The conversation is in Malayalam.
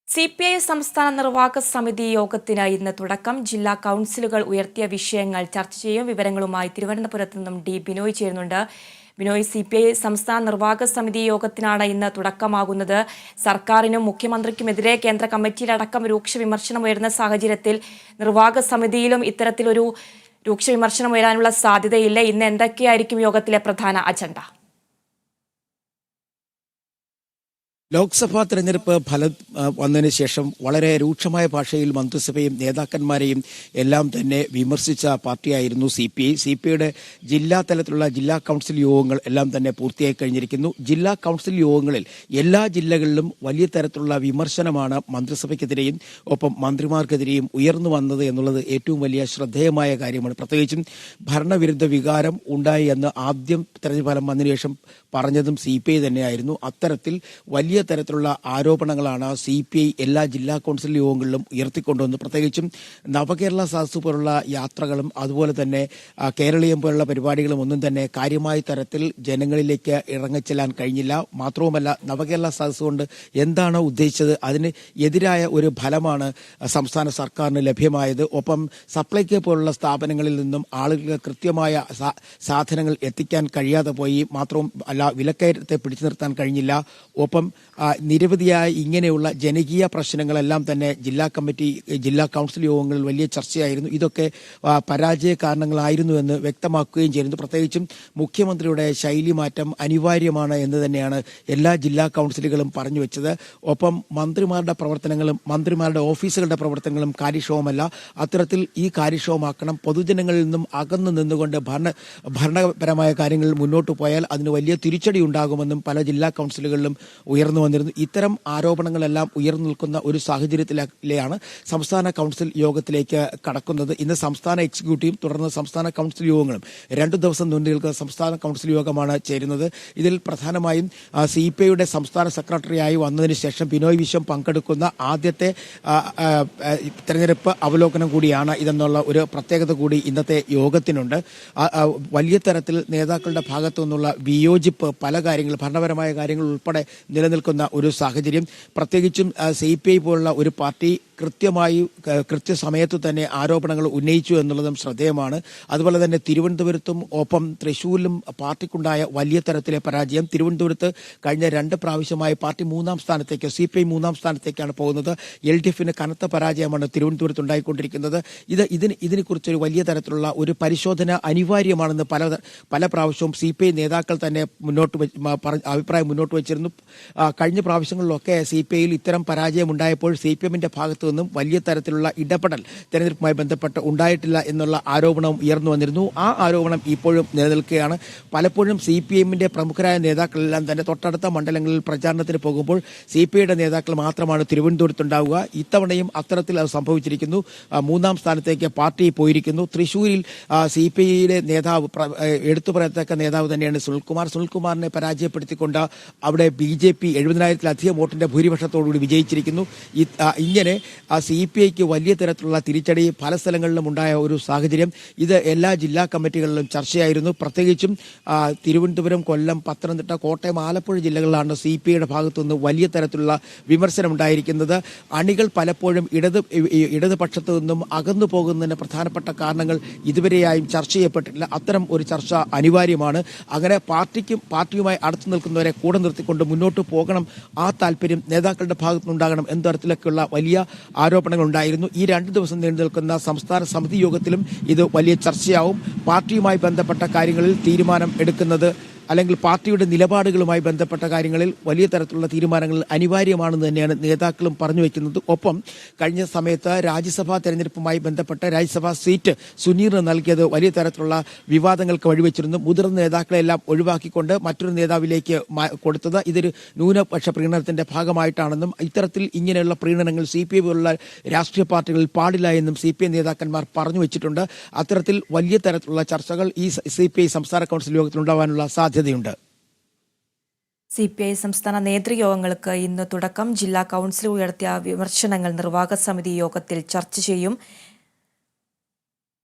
CPI സംസ്ഥാന നിർവാഹക സമിതി യോഗത്തിന് ഇന്ന് തുടക്കം. ജില്ലാ കൗൺസിലുകൾ ഉയർത്തിയ വിഷയങ്ങൾ ചർച്ച ചെയ്യും. വിവരങ്ങളുമായി തിരുവനന്തപുരത്ത് നിന്നും ഡി ബിനോയ് ചേരുന്നുണ്ട്. ബിനോയ്, CPI സംസ്ഥാന നിർവാഹക സമിതി യോഗത്തിനാണ് ഇന്ന് തുടക്കമാകുന്നത്. സർക്കാരിനും മുഖ്യമന്ത്രിക്കുമെതിരെ കേന്ദ്ര കമ്മിറ്റിയിലടക്കം രൂക്ഷ വിമർശനം ഉയർന്ന സാഹചര്യത്തിൽ നിർവാഹക സമിതിയിലും ഇത്തരത്തിലൊരു രൂക്ഷ വിമർശനം ഉയരാനുള്ള സാധ്യതയില്ല. ഇന്ന് എന്തൊക്കെയായിരിക്കും യോഗത്തിലെ പ്രധാന അജണ്ട? ലോക്സഭാ തെരഞ്ഞെടുപ്പ് ഫലം വന്നതിന് ശേഷം വളരെ രൂക്ഷമായ ഭാഷയിൽ മന്ത്രിസഭയും നേതാക്കന്മാരെയും എല്ലാം തന്നെ വിമർശിച്ച പാർട്ടിയായിരുന്നു CPI. CPIയുടെ ജില്ലാ തലത്തിലുള്ള ജില്ലാ കൗൺസിൽ യോഗങ്ങൾ എല്ലാം തന്നെ പൂർത്തിയായി കഴിഞ്ഞിരിക്കുന്നു. ജില്ലാ കൗൺസിൽ യോഗങ്ങളിൽ എല്ലാ ജില്ലകളിലും വലിയ തരത്തിലുള്ള വിമർശനമാണ് മന്ത്രിസഭയ്ക്കെതിരെയും ഒപ്പം മന്ത്രിമാർക്കെതിരെയും ഉയർന്നു വന്നത് എന്നുള്ളത് ഏറ്റവും വലിയ ശ്രദ്ധേയമായ കാര്യമാണ്. പ്രത്യേകിച്ചും ഭരണവിരുദ്ധ വികാരം ഉണ്ടായി എന്ന് ആദ്യം തെരഞ്ഞെടുപ്പ് ഫലം വന്നതിന് ശേഷം പറഞ്ഞതും CPI തന്നെയായിരുന്നു. അത്തരത്തിൽ വലിയ തരത്തിലുള്ള ആരോപണങ്ങളാണ് CPI എല്ലാ ജില്ലാ കൗൺസിൽ യോഗങ്ങളിലും ഉയർത്തിക്കൊണ്ടുവന്നത്. പ്രത്യേകിച്ചും നവകേരള സദസ് പോലുള്ള യാത്രകളും അതുപോലെ തന്നെ കേരളീയം പോലുള്ള പരിപാടികളും ഒന്നും തന്നെ കാര്യമായ തരത്തിൽ ജനങ്ങളിലേക്ക് ഇറങ്ങിച്ചെല്ലാൻ കഴിഞ്ഞില്ല. മാത്രവുമല്ല, നവകേരള സദസ് കൊണ്ട് എന്താണ് ഉദ്ദേശിച്ചത്, അതിന് എതിരായ ഒരു ഫലമാണ് സംസ്ഥാന സർക്കാരിന് ലഭ്യമായത്. ഒപ്പം സപ്ലൈകോ പോലുള്ള സ്ഥാപനങ്ങളിൽ നിന്നും ആളുകൾക്ക് കൃത്യമായ സാധനങ്ങൾ എത്തിക്കാൻ കഴിയാതെ പോയി. മാത്രവും അല്ല, വിലക്കയറ്റത്തെ പിടിച്ചു നിർത്താൻ കഴിഞ്ഞില്ല. ഒപ്പം നിരവധിയായ ഇങ്ങനെയുള്ള ജനകീയ പ്രശ്നങ്ങളെല്ലാം തന്നെ ജില്ലാ കൗൺസിൽ യോഗങ്ങളിൽ വലിയ ചർച്ചയായിരുന്നു. ഇതൊക്കെ പരാജയ കാരണങ്ങളായിരുന്നു എന്ന് വ്യക്തമാക്കുകയും ചെയ്യുന്നു. പ്രത്യേകിച്ചും മുഖ്യമന്ത്രിയുടെ ശൈലി മാറ്റം അനിവാര്യമാണ് എന്ന് തന്നെയാണ് എല്ലാ ജില്ലാ കൗൺസിലുകളും പറഞ്ഞു വെച്ചത്. ഒപ്പം മന്ത്രിമാരുടെ പ്രവർത്തനങ്ങളും മന്ത്രിമാരുടെ ഓഫീസുകളുടെ പ്രവർത്തനങ്ങളും കാര്യക്ഷമമല്ല. അത്തരത്തിൽ ഈ കാര്യക്ഷമമാക്കണം. പൊതുജനങ്ങളിൽ നിന്നും അകന്നു നിന്നുകൊണ്ട് ഭരണപരമായ കാര്യങ്ങളിൽ മുന്നോട്ട് പോയാൽ അതിന് വലിയ തിരിച്ചടി ഉണ്ടാകുമെന്നും പല ജില്ലാ കൗൺസിലുകളിലും ഉയർന്നു വന്നിരുന്നു. ഇത്തരം ആരോപണങ്ങളെല്ലാം ഉയർന്നു നിൽക്കുന്ന ഒരു സാഹചര്യത്തിലാണ് സംസ്ഥാന കൗൺസിൽ യോഗത്തിലേക്ക് കടക്കുന്നത്. ഇന്ന് സംസ്ഥാന എക്സിക്യൂട്ടീവും തുടർന്ന് സംസ്ഥാന കൗൺസിൽ യോഗങ്ങളും 2 ദിവസം നീണ്ടു നിൽക്കുന്ന സംസ്ഥാന കൗൺസിൽ യോഗമാണ് ചേരുന്നത്. ഇതിൽ പ്രധാനമായും CPIയുടെ സംസ്ഥാന സെക്രട്ടറിയായി വന്നതിന് ശേഷം ബിനോയ് വിശ്വം പങ്കെടുക്കുന്ന ആദ്യത്തെ തെരഞ്ഞെടുപ്പ് അവലോകനം കൂടിയാണ് ഇതെന്നുള്ള ഒരു പ്രത്യേകത കൂടി ഇന്നത്തെ യോഗത്തിനുണ്ട്. വലിയ തരത്തിൽ നേതാക്കളുടെ ഭാഗത്തു നിന്നുള്ള വിയോജിപ്പ് പല കാര്യങ്ങൾ, ഭരണപരമായ കാര്യങ്ങൾ ഉൾപ്പെടെ നിലനിൽക്കുന്ന ഒരു സാഹചര്യം. പ്രത്യേകിച്ചും CPI പോലുള്ള ഒരു പാർട്ടി കൃത്യസമയത്ത് തന്നെ ആരോപണങ്ങൾ ഉന്നയിച്ചു എന്നുള്ളതും ശ്രദ്ധേയമാണ്. അതുപോലെ തന്നെ തിരുവനന്തപുരത്തും ഒപ്പം തൃശ്ശൂരിലും പാർട്ടിക്കുണ്ടായ വലിയ തരത്തിലെ പരാജയം. തിരുവനന്തപുരത്ത് കഴിഞ്ഞ 2 പ്രാവശ്യമായി പാർട്ടി 3-ാം സ്ഥാനത്തേക്ക്, CPI 3-ാം സ്ഥാനത്തേക്കാണ് പോകുന്നത്. LDFന് കനത്ത പരാജയമാണ് തിരുവനന്തപുരത്ത് ഉണ്ടായിക്കൊണ്ടിരിക്കുന്നത്. ഇതിനെക്കുറിച്ചൊരു വലിയ തരത്തിലുള്ള ഒരു പരിശോധന അനിവാര്യമാണെന്ന് പല പ്രാവശ്യവും CPI നേതാക്കൾ തന്നെ അഭിപ്രായം മുന്നോട്ട് വച്ചിരുന്നു. കഴിഞ്ഞ പ്രാവശ്യങ്ങളിലൊക്കെ CPIയിൽ ഇത്തരം പരാജയം ഉണ്ടായപ്പോൾ CPMന്റെ ഭാഗത്തു നിന്നും വലിയ തരത്തിലുള്ള ഇടപെടൽ തെരഞ്ഞെടുപ്പുമായി ബന്ധപ്പെട്ട് ഉണ്ടായിട്ടില്ല എന്നുള്ള ആരോപണവും ഉയർന്നു വന്നിരുന്നു. ആ ആരോപണം ഇപ്പോഴും നിലനിൽക്കുകയാണ്. പലപ്പോഴും CPMന്റെ പ്രമുഖരായ നേതാക്കളെല്ലാം തന്നെ തൊട്ടടുത്ത മണ്ഡലങ്ങളിൽ പ്രചാരണത്തിന് പോകുമ്പോൾ CPIയുടെ നേതാക്കൾ മാത്രമാണ് തിരുവനന്തപുരത്തുണ്ടാവുക. ഇത്തവണയും അത്തരത്തിൽ അത് സംഭവിച്ചിരിക്കുന്നു. 3-ാം സ്ഥാനത്തേക്ക് പാർട്ടി പോയിരിക്കുന്നു. തൃശ്ശൂരിൽ CPIയുടെ നേതാവ്, എടുത്തു പറയത്തക്ക നേതാവ് തന്നെയാണ് സുനിൽകുമാറിനെ പരാജയപ്പെടുത്തിക്കൊണ്ട് അവിടെ BJP 70,000-ലധികം വോട്ടിന്റെ ഭൂരിപക്ഷത്തോടുകൂടി വിജയിച്ചിരിക്കുന്നു. ഇങ്ങനെ CPIക്ക് വലിയ തരത്തിലുള്ള തിരിച്ചടി പല സ്ഥലങ്ങളിലും ഉണ്ടായ ഒരു സാഹചര്യം. ഇത് എല്ലാ ജില്ലാ കമ്മിറ്റികളിലും ചർച്ചയായിരുന്നു. പ്രത്യേകിച്ചും തിരുവനന്തപുരം, കൊല്ലം, പത്തനംതിട്ട, കോട്ടയം, ആലപ്പുഴ ജില്ലകളിലാണ് CPIയുടെ ഭാഗത്തുനിന്ന് വലിയ തരത്തിലുള്ള വിമർശനം ഉണ്ടായിരിക്കുന്നത്. അണികൾ പലപ്പോഴും ഇടതുപക്ഷത്തു നിന്നും അകന്നു പോകുന്നതിന് പ്രധാനപ്പെട്ട കാരണങ്ങൾ ഇതുവരെയായും ചർച്ച ചെയ്യപ്പെട്ടിട്ടില്ല. അത്തരം ഒരു ചർച്ച അനിവാര്യമാണ്. അങ്ങനെ പാർട്ടിയുമായി അടുത്തു നിൽക്കുന്നവരെ കൂടെ നിർത്തിക്കൊണ്ട് മുന്നോട്ട് പോകണം. ആ താല്പര്യം നേതാക്കളുടെ ഭാഗത്തുനിന്നുണ്ടാകണം എന്ന തരത്തിലൊക്കെയുള്ള വലിയ ആരോപണങ്ങൾ ഉണ്ടായിരുന്നു. ഈ 2 ദിവസം നീണ്ടു നിൽക്കുന്ന സംസ്ഥാന സമിതി യോഗത്തിലും ഇത് വലിയ ചർച്ചയാവും. പാർട്ടിയുമായി ബന്ധപ്പെട്ട കാര്യങ്ങളിൽ തീരുമാനം എടുക്കുന്നത് അല്ലെങ്കിൽ പാർട്ടിയുടെ നിലപാടുകളുമായി ബന്ധപ്പെട്ട കാര്യങ്ങളിൽ വലിയ തരത്തിലുള്ള തീരുമാനങ്ങൾ അനിവാര്യമാണെന്ന് തന്നെയാണ് നേതാക്കളും പറഞ്ഞു വയ്ക്കുന്നത്. ഒപ്പം കഴിഞ്ഞ സമയത്ത് രാജ്യസഭാ തെരഞ്ഞെടുപ്പുമായി ബന്ധപ്പെട്ട രാജ്യസഭാ സീറ്റ് സുനീറിന് നൽകിയത് വലിയ തരത്തിലുള്ള വിവാദങ്ങൾക്ക് വഴിവെച്ചിരുന്നു. മുതിർന്ന നേതാക്കളെല്ലാം ഒഴിവാക്കിക്കൊണ്ട് മറ്റൊരു നേതാവിലേക്ക് കൊടുത്തത് ഇതൊരു ന്യൂനപക്ഷ പ്രീണനത്തിന്റെ ഭാഗമായിട്ടാണെന്നും ഇത്തരത്തിൽ ഇങ്ങനെയുള്ള പ്രീണനങ്ങൾ CPI പോലുള്ള രാഷ്ട്രീയ പാർട്ടികളിൽ പാടില്ല എന്നും CPI നേതാക്കന്മാർ പറഞ്ഞു വെച്ചിട്ടുണ്ട്. അത്തരത്തിൽ വലിയ തരത്തിലുള്ള ചർച്ചകൾ ഈ CPI സംസ്ഥാന കൗൺസിൽ യോഗത്തിൽ ഉണ്ടാവാനുള്ള സാധ്യതയുണ്ട്. CPI സംസ്ഥാന നേതൃയോഗങ്ങൾക്ക് ഇന്ന് തുടക്കം. ജില്ലാ കൗൺസിൽ ഉയർത്തിയ വിമർശനങ്ങൾ നിർവാഹക സമിതി യോഗത്തിൽ ചർച്ച ചെയ്യും.